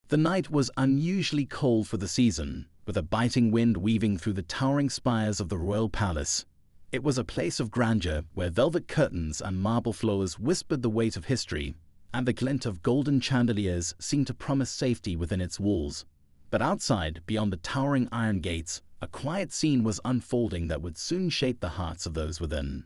The night was unusually cold for the season, with a biting wind weaving through the towering spires of the royal palace. It was a place of grandeur where velvet curtains and marble floors whispered the weight of history, and the glint of golden chandeliers seemed to promise safety within its walls. But outside, beyond the towering iron gates, a quiet scene was unfolding that would soon shape the hearts of those within.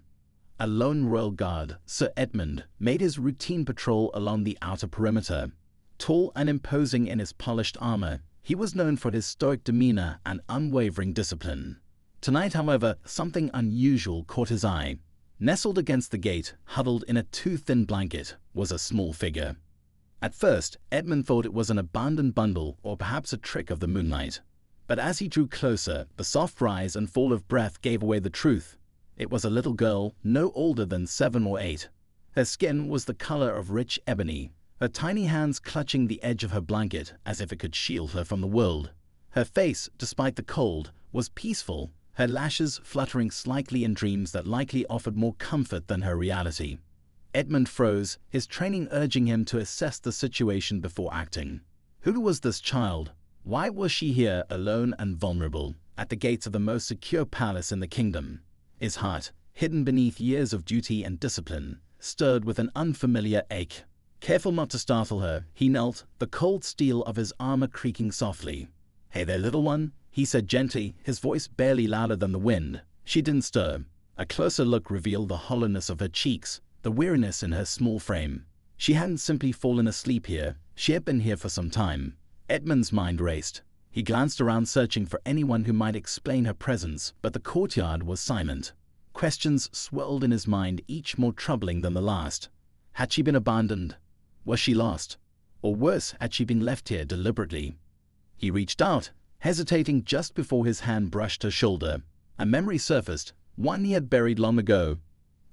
A lone royal guard, Sir Edmund, made his routine patrol along the outer perimeter. Tall and imposing in his polished armor, he was known for his stoic demeanor and unwavering discipline. Tonight, however, something unusual caught his eye. Nestled against the gate, huddled in a too-thin blanket, was a small figure. At first, Edmund thought it was an abandoned bundle or perhaps a trick of the moonlight. But as he drew closer, the soft rise and fall of breath gave away the truth. It was a little girl, no older than 7 or 8. Her skin was the color of rich ebony, her tiny hands clutching the edge of her blanket as if it could shield her from the world. Her face, despite the cold, was peaceful, her lashes fluttering slightly in dreams that likely offered more comfort than her reality. Edmund froze, his training urging him to assess the situation before acting. Who was this child? Why was she here, alone and vulnerable, at the gates of the most secure palace in the kingdom? His heart, hidden beneath years of duty and discipline, stirred with an unfamiliar ache. Careful not to startle her, he knelt, the cold steel of his armor creaking softly. "Hey there, little one," he said gently, his voice barely louder than the wind. She didn't stir. A closer look revealed the hollowness of her cheeks, the weariness in her small frame. She hadn't simply fallen asleep here, she had been here for some time. Edmund's mind raced. He glanced around searching for anyone who might explain her presence, but the courtyard was silent. Questions swirled in his mind, each more troubling than the last. Had she been abandoned? Was she lost? Or worse, had she been left here deliberately? He reached out, hesitating just before his hand brushed her shoulder. A memory surfaced, one he had buried long ago.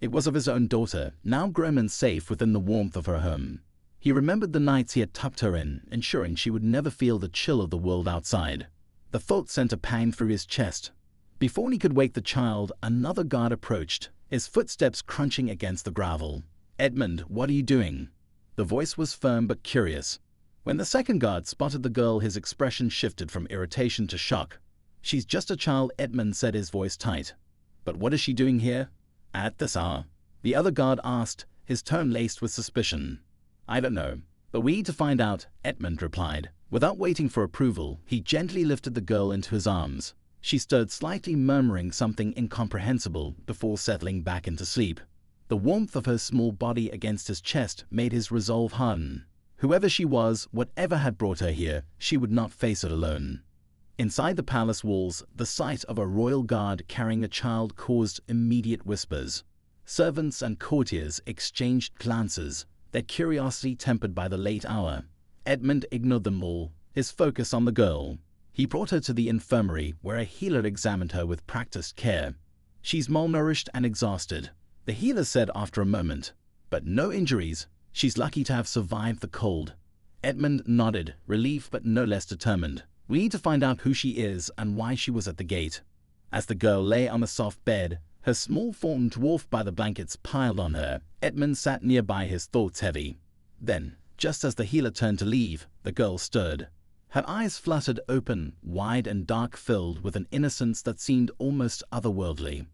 It was of his own daughter, now grown and safe within the warmth of her home. He remembered the nights he had tucked her in, ensuring she would never feel the chill of the world outside. The thought sent a pang through his chest. Before he could wake the child, another guard approached, his footsteps crunching against the gravel. "Edmund, what are you doing?" The voice was firm but curious. When the second guard spotted the girl, his expression shifted from irritation to shock. "She's just a child," Edmund said, his voice tight. "But what is she doing here? At this hour?" The other guard asked, his tone laced with suspicion. "I don't know, but we need to find out," Edmund replied. Without waiting for approval, he gently lifted the girl into his arms. She stirred slightly, murmuring something incomprehensible before settling back into sleep. The warmth of her small body against his chest made his resolve harden. Whoever she was, whatever had brought her here, she would not face it alone. Inside the palace walls, the sight of a royal guard carrying a child caused immediate whispers. Servants and courtiers exchanged glances, their curiosity tempered by the late hour. Edmund ignored them all, his focus on the girl. He brought her to the infirmary, where a healer examined her with practiced care. "She's malnourished and exhausted," the healer said after a moment. "But no injuries. She's lucky to have survived the cold." Edmund nodded, relieved but no less determined. "We need to find out who she is and why she was at the gate." As the girl lay on the soft bed, her small form dwarfed by the blankets piled on her, Edmund sat nearby, his thoughts heavy. Then, just as the healer turned to leave, the girl stirred. Her eyes fluttered open, wide and dark-filled with an innocence that seemed almost otherworldly.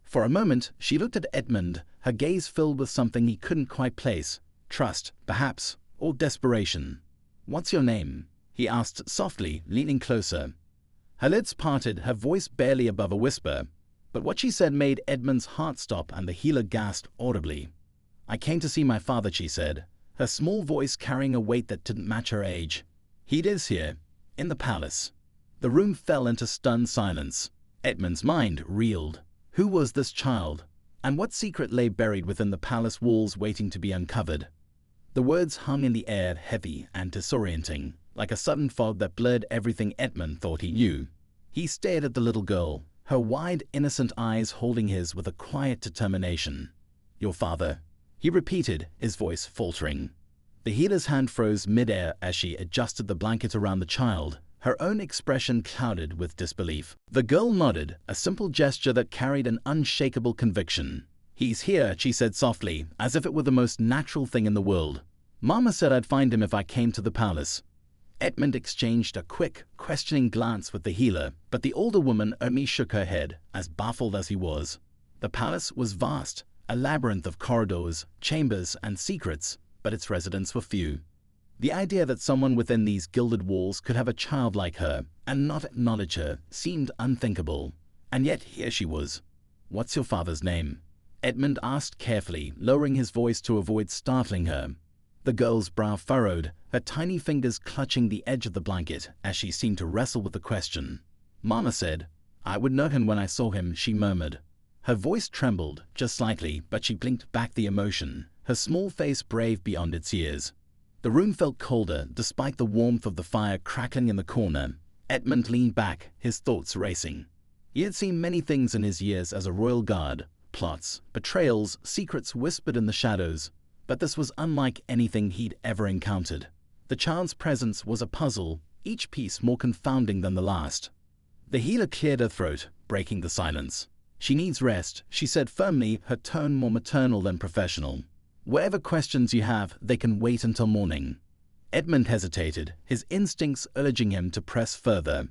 For a moment, she looked at Edmund, her gaze filled with something he couldn't quite place. Trust, perhaps, or desperation. "What's your name?" he asked softly, leaning closer. Her lids parted, her voice barely above a whisper. But what she said made Edmund's heart stop, and the healer gasped audibly. "I came to see my father," she said, her small voice carrying a weight that didn't match her age. "He is here, in the palace." The room fell into stunned silence. Edmund's mind reeled. Who was this child? And what secret lay buried within the palace walls waiting to be uncovered? The words hung in the air, heavy and disorienting, like a sudden fog that blurred everything Edmund thought he knew. He stared at the little girl, her wide, innocent eyes holding his with a quiet determination. "Your father," he repeated, his voice faltering. The healer's hand froze mid-air as she adjusted the blanket around the child, her own expression clouded with disbelief. The girl nodded, a simple gesture that carried an unshakable conviction. "He's here," she said softly, as if it were the most natural thing in the world. "Mama said I'd find him if I came to the palace." Edmund exchanged a quick, questioning glance with the healer, but the older woman only shook her head, as baffled as he was. The palace was vast, a labyrinth of corridors, chambers, and secrets, but its residents were few. The idea that someone within these gilded walls could have a child like her and not acknowledge her seemed unthinkable. And yet here she was. "What's your father's name?" Edmund asked carefully, lowering his voice to avoid startling her. The girl's brow furrowed, her tiny fingers clutching the edge of the blanket as she seemed to wrestle with the question. "Mama said I would know him when I saw him," she murmured. Her voice trembled, just slightly, but she blinked back the emotion, her small face brave beyond its years. The room felt colder, despite the warmth of the fire crackling in the corner. Edmund leaned back, his thoughts racing. He had seen many things in his years as a royal guard: plots, betrayals, secrets whispered in the shadows. But this was unlike anything he'd ever encountered. The child's presence was a puzzle, each piece more confounding than the last. The healer cleared her throat, breaking the silence. "She needs rest," she said firmly, her tone more maternal than professional. "Whatever questions you have, they can wait until morning." Edmund hesitated, his instincts urging him to press further.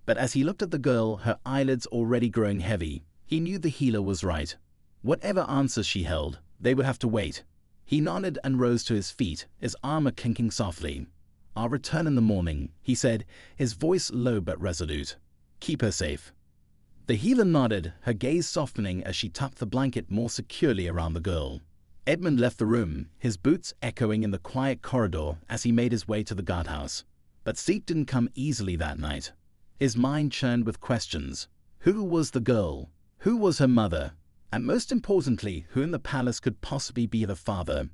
But as he looked at the girl, her eyelids already growing heavy, he knew the healer was right. Whatever answers she held, they would have to wait. He nodded and rose to his feet, his armor clinking softly. "I'll return in the morning," he said, his voice low but resolute. "Keep her safe." The healer nodded, her gaze softening as she tucked the blanket more securely around the girl. Edmund left the room, his boots echoing in the quiet corridor as he made his way to the guardhouse. But sleep didn't come easily that night. His mind churned with questions. Who was the girl? Who was her mother? And most importantly, who in the palace could possibly be the father?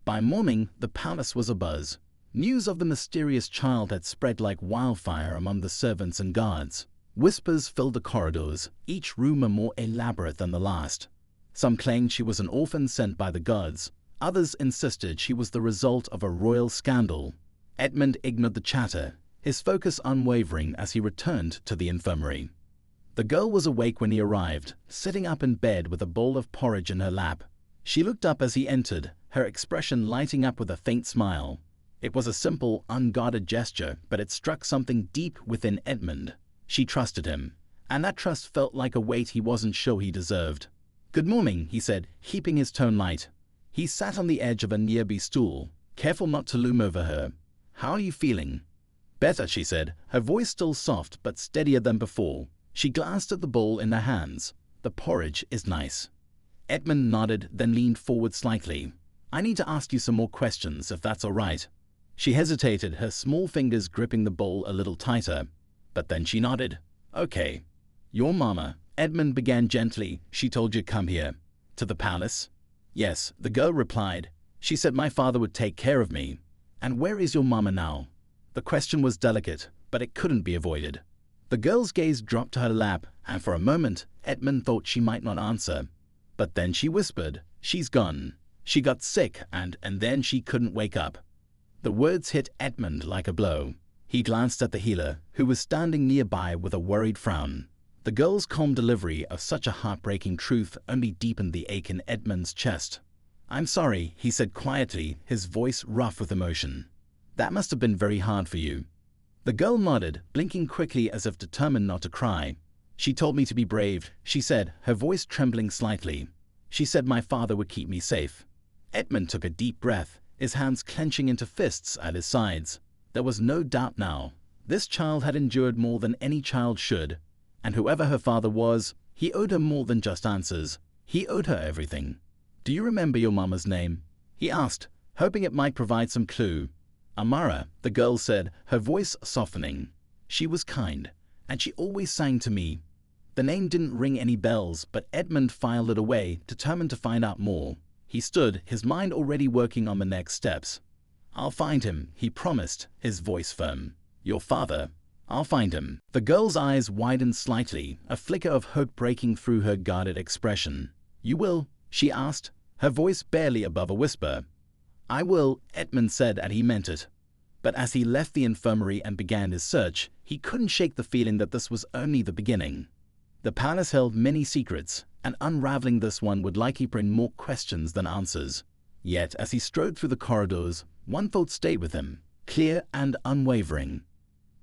By morning, the palace was abuzz. News of the mysterious child had spread like wildfire among the servants and guards. Whispers filled the corridors, each rumor more elaborate than the last. Some claimed she was an orphan sent by the gods. Others insisted she was the result of a royal scandal. Edmund ignored the chatter, his focus unwavering as he returned to the infirmary. The girl was awake when he arrived, sitting up in bed with a bowl of porridge in her lap. She looked up as he entered, her expression lighting up with a faint smile. It was a simple, unguarded gesture, but it struck something deep within Edmund. She trusted him, and that trust felt like a weight he wasn't sure he deserved. "Good morning," he said, keeping his tone light. He sat on the edge of a nearby stool, careful not to loom over her. "How are you feeling?" "Better," she said, her voice still soft but steadier than before. She glanced at the bowl in her hands. "The porridge is nice." Edmund nodded, then leaned forward slightly. "I need to ask you some more questions, if that's all right." She hesitated, her small fingers gripping the bowl a little tighter. But then she nodded. "Okay." "Your mama," Edmund began gently, "she told you to come here." "To the palace?" "Yes," the girl replied. "She said my father would take care of me." "And where is your mama now?" The question was delicate, but it couldn't be avoided. The girl's gaze dropped to her lap, and for a moment, Edmund thought she might not answer. But then she whispered, "She's gone. She got sick, and then she couldn't wake up." The words hit Edmund like a blow. He glanced at the healer, who was standing nearby with a worried frown. The girl's calm delivery of such a heartbreaking truth only deepened the ache in Edmund's chest. "I'm sorry," he said quietly, his voice rough with emotion. "That must have been very hard for you." The girl nodded, blinking quickly as if determined not to cry. "She told me to be brave," she said, her voice trembling slightly. "She said my father would keep me safe." Edmund took a deep breath, his hands clenching into fists at his sides. There was no doubt now. This child had endured more than any child should. And whoever her father was, he owed her more than just answers. He owed her everything. "Do you remember your mama's name?" he asked, hoping it might provide some clue. "Amara," the girl said, her voice softening. "She was kind, and she always sang to me." The name didn't ring any bells, but Edmund filed it away, determined to find out more. He stood, his mind already working on the next steps. "I'll find him," he promised, his voice firm. "Your father. I'll find him." The girl's eyes widened slightly, a flicker of hope breaking through her guarded expression. "You will?" she asked, her voice barely above a whisper. "I will," Edmund said, and he meant it. But as he left the infirmary and began his search, he couldn't shake the feeling that this was only the beginning. The palace held many secrets, and unraveling this one would likely bring more questions than answers. Yet, as he strode through the corridors, one thought stayed with him. clear and unwavering.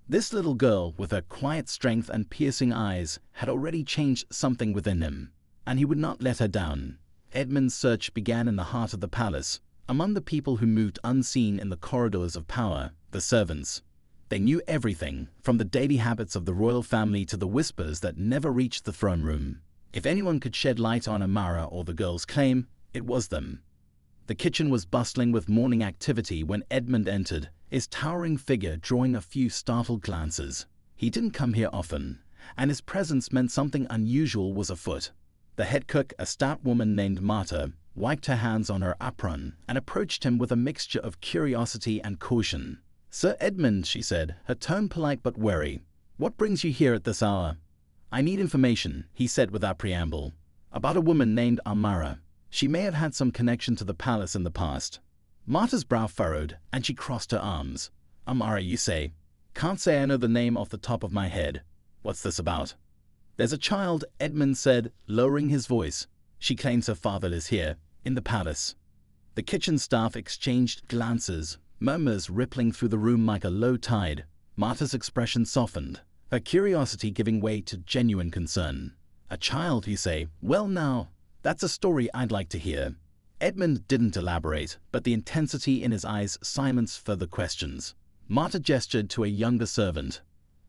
This little girl, with her quiet strength and piercing eyes, had already changed something within him, and he would not let her down. Edmund's search began in the heart of the palace, among the people who moved unseen in the corridors of power, the servants. They knew everything, from the daily habits of the royal family to the whispers that never reached the throne room. If anyone could shed light on Amara or the girl's claim, it was them. The kitchen was bustling with morning activity when Edmund entered, his towering figure drawing a few startled glances. He didn't come here often, and his presence meant something unusual was afoot. The head cook, a stout woman named Marta, wiped her hands on her apron and approached him with a mixture of curiosity and caution. "Sir Edmund," she said, her tone polite but wary, "what brings you here at this hour?" "I need information," he said without preamble, "about a woman named Amara. She may have had some connection to the palace in the past." Marta's brow furrowed, and she crossed her arms. "Amara, you say? Can't say I know the name off the top of my head. What's this about?" "There's a child," Edmund said, lowering his voice. "She claims her father is here, in the palace." The kitchen staff exchanged glances, murmurs rippling through the room like a low tide. Marta's expression softened, her curiosity giving way to genuine concern. "A child, you say? Well now, that's a story I'd like to hear." Edmund didn't elaborate, but the intensity in his eyes silenced further questions. Marta gestured to a younger servant.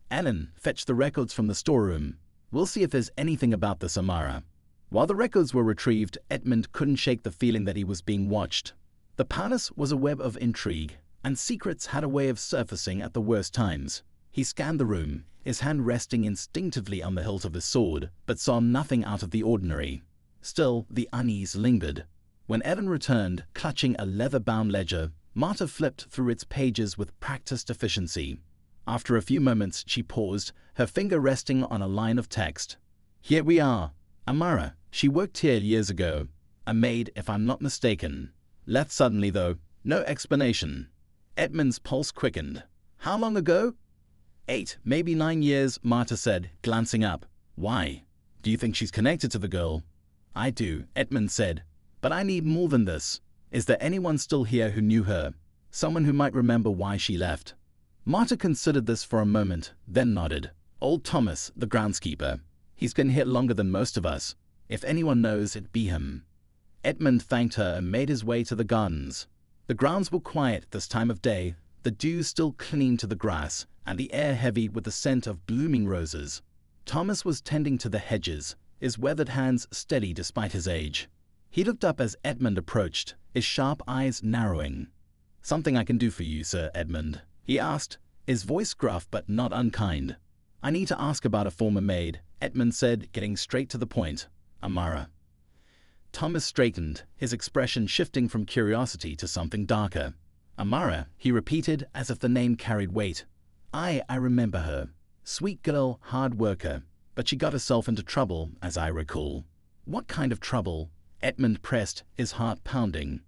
"Alan, fetch the records from the storeroom. We'll see if there's anything about this Amara." While the records were retrieved, Edmund couldn't shake the feeling that he was being watched. The palace was a web of intrigue, and secrets had a way of surfacing at the worst times. He scanned the room, his hand resting instinctively on the hilt of his sword, but saw nothing out of the ordinary. Still, the unease lingered. When Evan returned, clutching a leather-bound ledger, Marta flipped through its pages with practiced efficiency. After a few moments, she paused, her finger resting on a line of text. "Here we are. Amara, she worked here years ago. A maid, if I'm not mistaken. Left suddenly, though. No explanation." Edmund's pulse quickened. "How long ago?" 8, maybe 9 years, Marta said, glancing up. "Why? Do you think she's connected to the girl?" "I do," Edmund said. "But I need more than this. Is there anyone still here who knew her? Someone who might remember why she left?" Marta considered this for a moment, then nodded. "Old Thomas, the groundskeeper. He's been here longer than most of us. If anyone knows, it'd be him." Edmund thanked her and made his way to the gardens. The grounds were quiet this time of day, the dew still clinging to the grass, and the air heavy with the scent of blooming roses. Thomas was tending to the hedges, his weathered hands steady despite his age. He looked up as Edmund approached, his sharp eyes narrowing. "Something I can do for you, Sir Edmund?" he asked, his voice gruff but not unkind. "I need to ask about a former maid," Edmund said, getting straight to the point. "Amara." Thomas straightened, his expression shifting from curiosity to something darker. "Amara," he repeated as if the name carried weight. I remember her. Sweet girl, hard worker. But she got herself into trouble, as I recall." "What kind of trouble?" Edmund pressed, his heart pounding.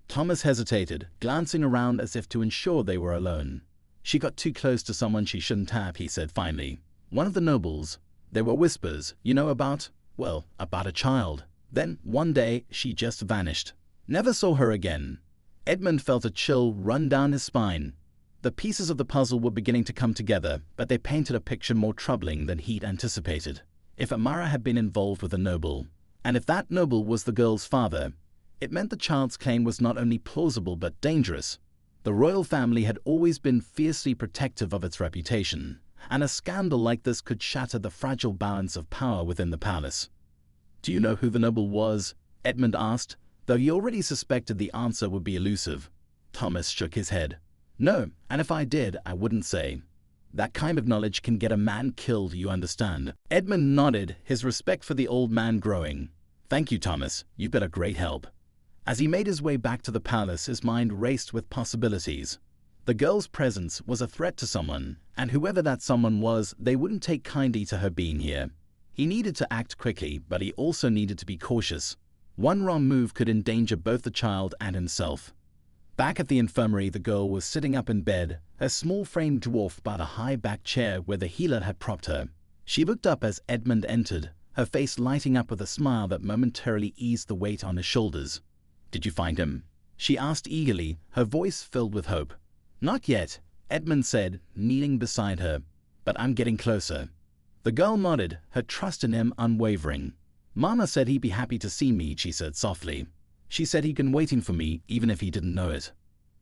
Thomas hesitated, glancing around as if to ensure they were alone. "She got too close to someone she shouldn't have," he said finally. "One of the nobles. There were whispers, about a child. Then, one day, she just vanished. Never saw her again." Edmund felt a chill run down his spine. The pieces of the puzzle were beginning to come together, but they painted a picture more troubling than he'd anticipated. If Amara had been involved with a noble, and if that noble was the girl's father, it meant the child's claim was not only plausible but dangerous. The royal family had always been fiercely protective of its reputation, and a scandal like this could shatter the fragile balance of power within the palace. "Do you know who the noble was?" Edmund asked, though he already suspected the answer would be elusive. Thomas shook his head. "No, and if I did, I wouldn't say. That kind of knowledge can get a man killed, you understand." Edmund nodded, his respect for the old man growing. "Thank you, Thomas. You've been a great help." As he made his way back to the palace, his mind raced with possibilities. The girl's presence was a threat to someone, and whoever that someone was, they wouldn't take kindly to her being here. He needed to act quickly, but he also needed to be cautious. One wrong move could endanger both the child and himself. Back at the infirmary, the girl was sitting up in bed, her small frame dwarfed by the high-backed chair where the healer had propped her. She looked up as Edmund entered, her face lighting up with a smile that momentarily eased the weight on his shoulders. "Did you find him?" she asked eagerly, her voice filled with hope. Not yet, Edmund said, kneeling beside her, but I'm getting closer. The girl nodded, her trust in him unwavering. Mana said he'd be happy to see me, she said softly. She said he'd been waiting for me, even if he didn't know it.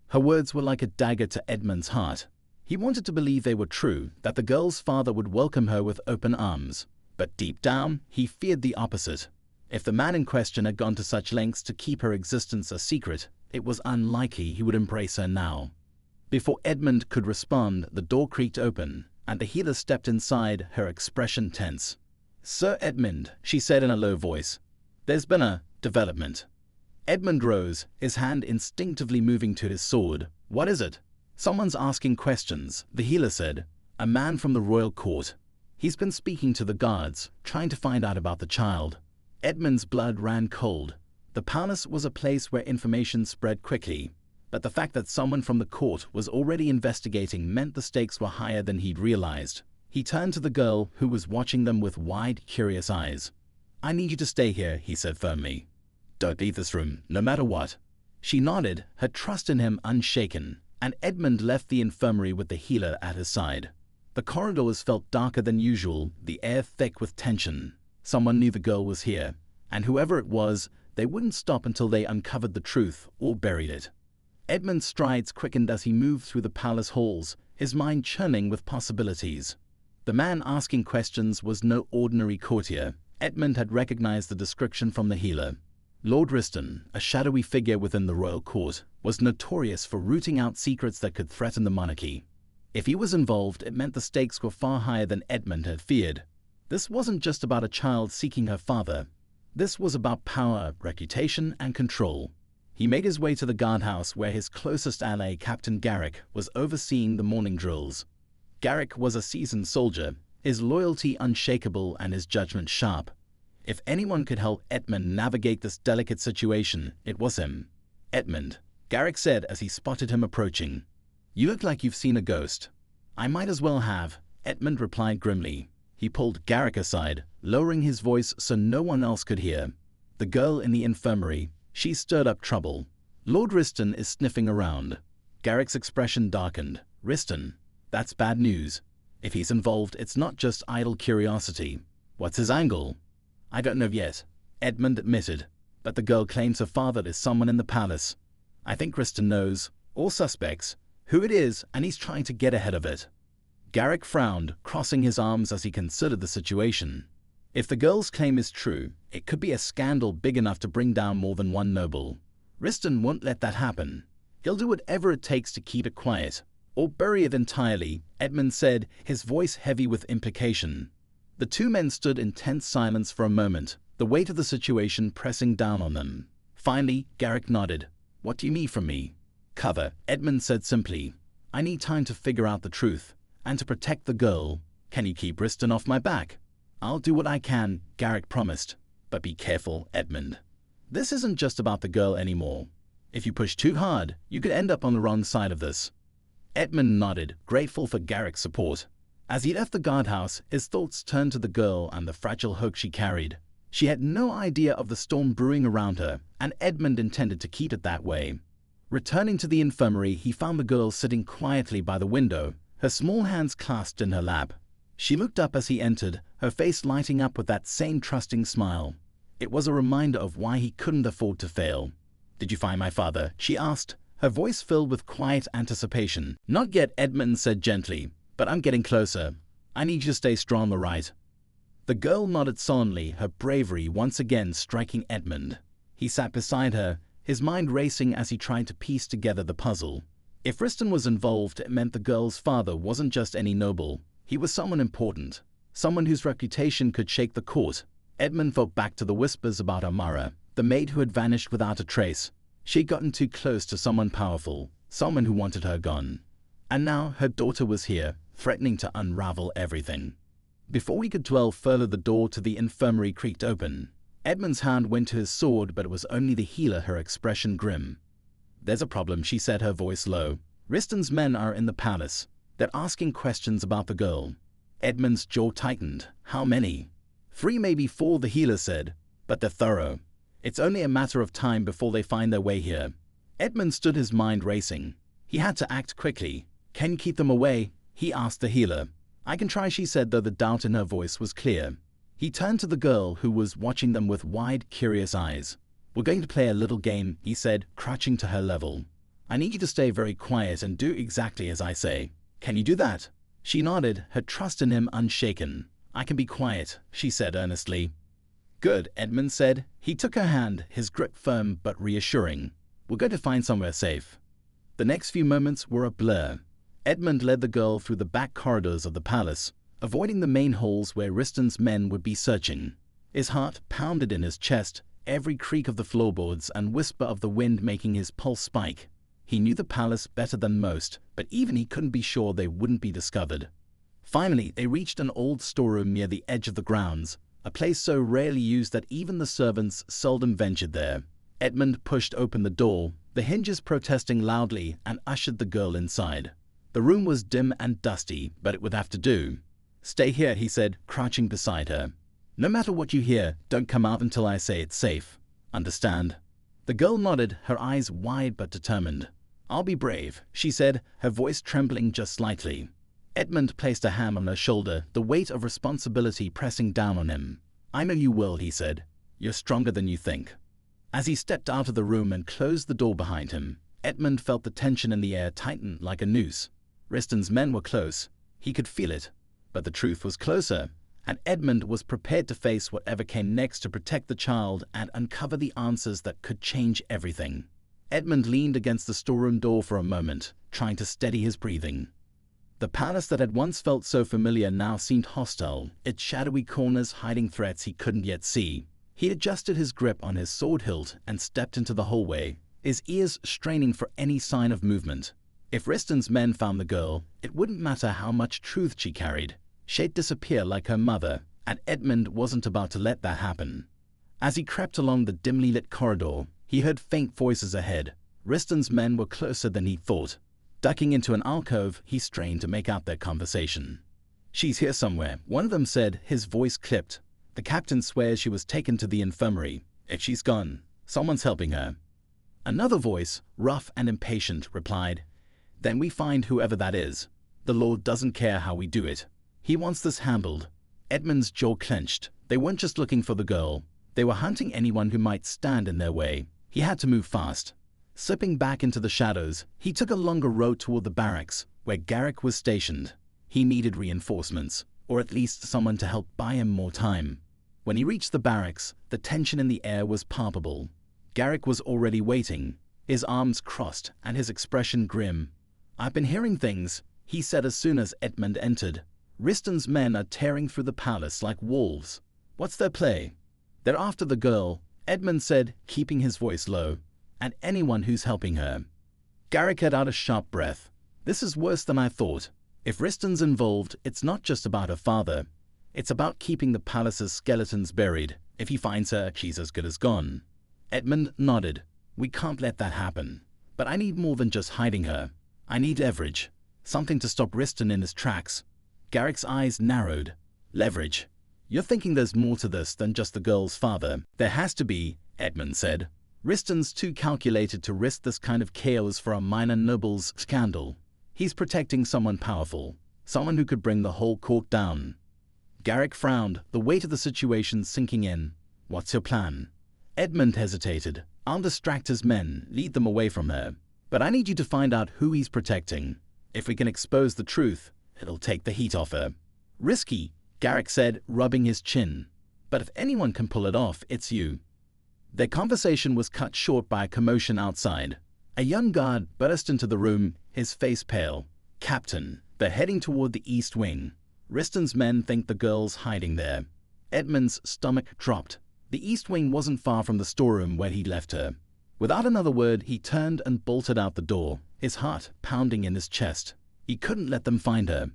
Her words were like a dagger to Edmund's heart. He wanted to believe they were true, that the girl's father would welcome her with open arms. But deep down, he feared the opposite. If the man in question had gone to such lengths to keep her existence a secret, it was unlikely he would embrace her now. Before Edmund could respond, the door creaked open, and the healer stepped inside, her expression tense. "Sir Edmund," she said in a low voice, "there's been a development." Edmund rose, his hand instinctively moving to his sword. "What is it?" "Someone's asking questions," the healer said. "A man from the royal court. He's been speaking to the guards, trying to find out about the child." Edmund's blood ran cold. The palace was a place where information spread quickly, but the fact that someone from the court was already investigating meant the stakes were higher than he'd realized. He turned to the girl, who was watching them with wide, curious eyes. "I need you to stay here," he said firmly. "Don't leave this room, no matter what." She nodded, her trust in him unshaken, and Edmund left the infirmary with the healer at his side. The corridors felt darker than usual, the air thick with tension. Someone knew the girl was here, and whoever it was, they wouldn't stop until they uncovered the truth or buried it. Edmund's strides quickened as he moved through the palace halls, his mind churning with possibilities. The man asking questions was no ordinary courtier. Edmund had recognized the description from the healer. Lord Riston, a shadowy figure within the royal court, was notorious for rooting out secrets that could threaten the monarchy. If he was involved, it meant the stakes were far higher than Edmund had feared. This wasn't just about a child seeking her father. This was about power, reputation, and control. He made his way to the guardhouse where his closest ally, Captain Garrick, was overseeing the morning drills. Garrick was a seasoned soldier, his loyalty unshakable and his judgment sharp. If anyone could help Edmund navigate this delicate situation, it was him. "Edmund," Garrick said as he spotted him approaching. "You look like you've seen a ghost." "I might as well have," Edmund replied grimly. He pulled Garrick aside, lowering his voice so no one else could hear. "The girl in the infirmary, she stirred up trouble. Lord Riston is sniffing around." Garrick's expression darkened. "Riston? That's bad news. If he's involved, it's not just idle curiosity. What's his angle?" "I don't know yet," Edmund admitted, "but the girl claims her father is someone in the palace. I think Riston knows, all suspects, who it is, and he's trying to get ahead of it." Garrick frowned, crossing his arms as he considered the situation. If the girl's claim is true, it could be a scandal big enough to bring down more than one noble. Riston won't let that happen. He'll do whatever it takes to keep it quiet, or bury it entirely, Edmund said, his voice heavy with implication. The two men stood in tense silence for a moment, the weight of the situation pressing down on them. Finally, Garrick nodded. "What do you need from me?" "Cover," Edmund said simply. "I need time to figure out the truth, and to protect the girl. Can you keep Riston off my back?" "I'll do what I can," Garrick promised. "But be careful, Edmund. This isn't just about the girl anymore. If you push too hard, you could end up on the wrong side of this." Edmund nodded, grateful for Garrick's support. As he left the guardhouse, his thoughts turned to the girl and the fragile hope she carried. She had no idea of the storm brewing around her, and Edmund intended to keep it that way. Returning to the infirmary, he found the girl sitting quietly by the window, her small hands clasped in her lap. She looked up as he entered, her face lighting up with that same trusting smile. It was a reminder of why he couldn't afford to fail. "Did you find my father?" she asked, her voice filled with quiet anticipation. "Not yet," Edmund said gently, "but I'm getting closer. I need you to stay strong, all right?" The girl nodded solemnly, her bravery once again striking Edmund. He sat beside her, his mind racing as he tried to piece together the puzzle. If Riston was involved, it meant the girl's father wasn't just any noble. He was someone important, someone whose reputation could shake the court. Edmund thought back to the whispers about Amara, the maid who had vanished without a trace. She'd gotten too close to someone powerful, someone who wanted her gone. And now her daughter was here, threatening to unravel everything. Before he could dwell further, the door to the infirmary creaked open. Edmund's hand went to his sword, but it was only the healer, her expression grim. "There's a problem," she said, her voice low. "Riston's men are in the palace. They're asking questions about the girl." Edmund's jaw tightened. "How many?" "3, maybe 4, the healer said, but they're thorough. It's only a matter of time before they find their way here." Edmund stood, his mind racing. He had to act quickly. "Can you keep them away?" he asked the healer. "I can try," she said, though the doubt in her voice was clear. He turned to the girl, who was watching them with wide, curious eyes. "We're going to play a little game," he said, crouching to her level. "I need you to stay very quiet and do exactly as I say. Can you do that?" She nodded, her trust in him unshaken. "I can be quiet," she said earnestly. "Good," Edmund said. He took her hand, his grip firm but reassuring. "We're going to find somewhere safe." The next few moments were a blur. Edmund led the girl through the back corridors of the palace, avoiding the main halls where Ryston's men would be searching. His heart pounded in his chest, every creak of the floorboards and whisper of the wind making his pulse spike. He knew the palace better than most, but even he couldn't be sure they wouldn't be discovered. Finally, they reached an old storeroom near the edge of the grounds, a place so rarely used that even the servants seldom ventured there. Edmund pushed open the door, the hinges protesting loudly, and ushered the girl inside. The room was dim and dusty, but it would have to do. "Stay here," he said, crouching beside her. "No matter what you hear, don't come out until I say it's safe. Understand?" The girl nodded, her eyes wide but determined. "I'll be brave," she said, her voice trembling just slightly. Edmund placed a hand on her shoulder, the weight of responsibility pressing down on him. "I know you will," he said. "You're stronger than you think." As he stepped out of the room and closed the door behind him, Edmund felt the tension in the air tighten like a noose. Ryston's men were close. He could feel it. But the truth was closer, and Edmund was prepared to face whatever came next to protect the child and uncover the answers that could change everything. Edmund leaned against the storeroom door for a moment, trying to steady his breathing. The palace that had once felt so familiar now seemed hostile, its shadowy corners hiding threats he couldn't yet see. He adjusted his grip on his sword hilt and stepped into the hallway, his ears straining for any sign of movement. If Ryston's men found the girl, it wouldn't matter how much truth she carried. She'd disappear like her mother, and Edmund wasn't about to let that happen. As he crept along the dimly lit corridor, he heard faint voices ahead. Ryston's men were closer than he thought. Ducking into an alcove, he strained to make out their conversation. "She's here somewhere," one of them said, his voice clipped. "The captain swears she was taken to the infirmary. If she's gone, someone's helping her." Another voice, rough and impatient, replied, "Then we find whoever that is. The Lord doesn't care how we do it. He wants this handled." Edmund's jaw clenched. They weren't just looking for the girl. They were hunting anyone who might stand in their way. He had to move fast. Slipping back into the shadows, he took a longer road toward the barracks, where Garrick was stationed. He needed reinforcements, or at least someone to help buy him more time. When he reached the barracks, the tension in the air was palpable. Garrick was already waiting, his arms crossed and his expression grim. "I've been hearing things," he said as soon as Edmund entered. "Ryston's men are tearing through the palace like wolves. What's their play?" "They're after the girl," Edmund said, keeping his voice low, "and anyone who's helping her." Garrick let out a sharp breath. "This is worse than I thought. If Ryston's involved, it's not just about her father. It's about keeping the palace's skeletons buried. If he finds her, she's as good as gone." Edmund nodded. "We can't let that happen. But I need more than just hiding her. I need leverage. Something to stop Ryston in his tracks." Garrick's eyes narrowed. "Leverage? You're thinking there's more to this than just the girl's father." "There has to be," Edmund said. "Ryston's too calculated to risk this kind of chaos for a minor noble's scandal. He's protecting someone powerful, someone who could bring the whole court down." Garrick frowned, the weight of the situation sinking in. "What's your plan?" Edmund hesitated. "I'll distract his men, lead them away from her. But I need you to find out who he's protecting. If we can expose the truth, it'll take the heat off her." "Risky," Garrick said, rubbing his chin. "But if anyone can pull it off, it's you." Their conversation was cut short by a commotion outside. A young guard burst into the room, his face pale. "Captain, they're heading toward the East Wing. Ryston's men think the girl's hiding there." Edmund's stomach dropped. The East Wing wasn't far from the storeroom where he'd left her. Without another word, he turned and bolted out the door, his heart pounding in his chest. He couldn't let them find her.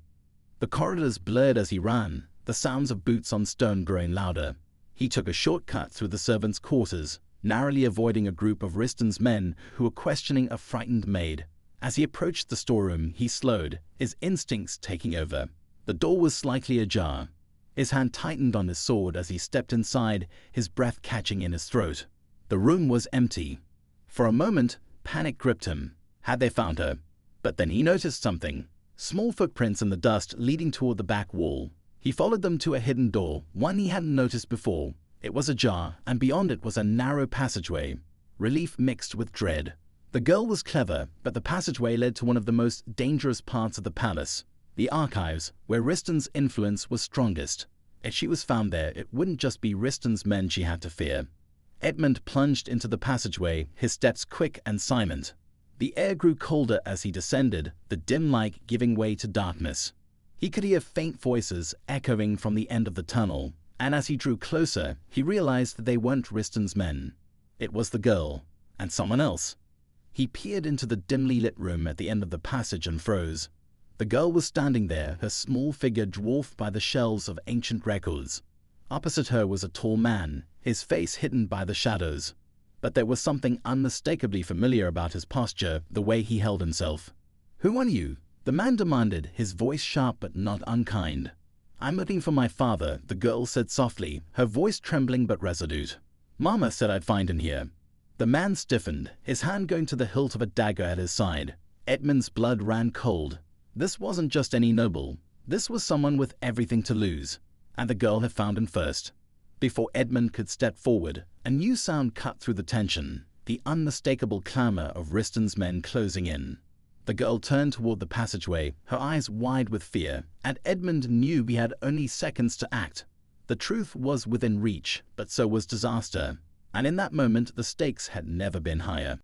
The corridors blurred as he ran, the sounds of boots on stone growing louder. He took a shortcut through the servants' quarters, narrowly avoiding a group of Ryston's men who were questioning a frightened maid. As he approached the storeroom, he slowed, his instincts taking over. The door was slightly ajar. His hand tightened on his sword as he stepped inside, his breath catching in his throat. The room was empty. For a moment, panic gripped him. Had they found her? But then he noticed something. Small footprints in the dust leading toward the back wall. He followed them to a hidden door, one he hadn't noticed before. It was ajar, and beyond it was a narrow passageway. Relief mixed with dread. The girl was clever, but the passageway led to one of the most dangerous parts of the palace, the archives, where Rhyston's influence was strongest. If she was found there, it wouldn't just be Rhyston's men she had to fear. Edmund plunged into the passageway, his steps quick and silent. The air grew colder as he descended, the dim light giving way to darkness. He could hear faint voices echoing from the end of the tunnel, and as he drew closer, he realized that they weren't Rhyston's men. It was the girl, and someone else. He peered into the dimly lit room at the end of the passage and froze. The girl was standing there, her small figure dwarfed by the shelves of ancient records. Opposite her was a tall man, his face hidden by the shadows. But there was something unmistakably familiar about his posture, the way he held himself. "Who are you?" the man demanded, his voice sharp but not unkind. "I'm looking for my father," the girl said softly, her voice trembling but resolute. "Mama said I'd find him here." The man stiffened, his hand going to the hilt of a dagger at his side. Edmund's blood ran cold. This wasn't just any noble. This was someone with everything to lose. And the girl had found him first. Before Edmund could step forward, a new sound cut through the tension, the unmistakable clamor of Rhyston's men closing in. The girl turned toward the passageway, her eyes wide with fear, and Edmund knew he had only seconds to act. The truth was within reach, but so was disaster. And in that moment, the stakes had never been higher.